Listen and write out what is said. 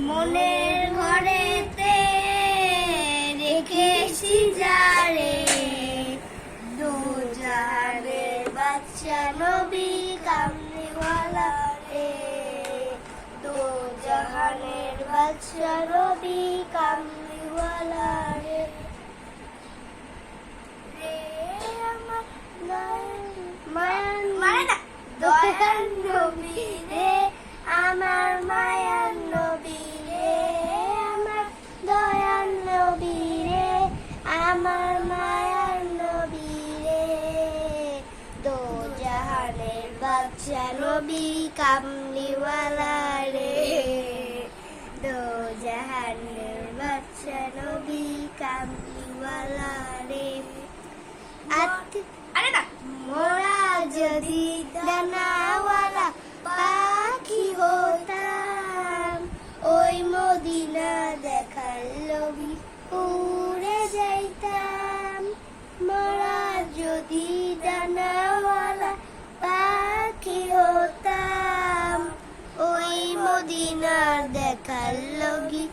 মনের ঘরেতে রেখেছি যারে, দু জাহানের বাদশা নবী কামলিওয়ালা রে, দু জাহানের বাদশা নবী কামলিওয়ালা রে। রে আমার দয়ার নবী রে, আমার মায়ার নবী রে, আমার দয়ার নবী রে, আমার মায়ার নবী রে, দো জাহানের বাদশা নবী কামলিওয়ালা রে, দো জাহানের বাদশা নবী কামলিওয়ালা রে। আরে না, মোরা যদি ডানাওয়ালা পাখি হতাম, ওই মদিনা দেখার লোভী উড়ে যাইতাম। মোরা যদি ডানাওয়ালা পাখি হতাম, ওই মদিনা দেখার লোভী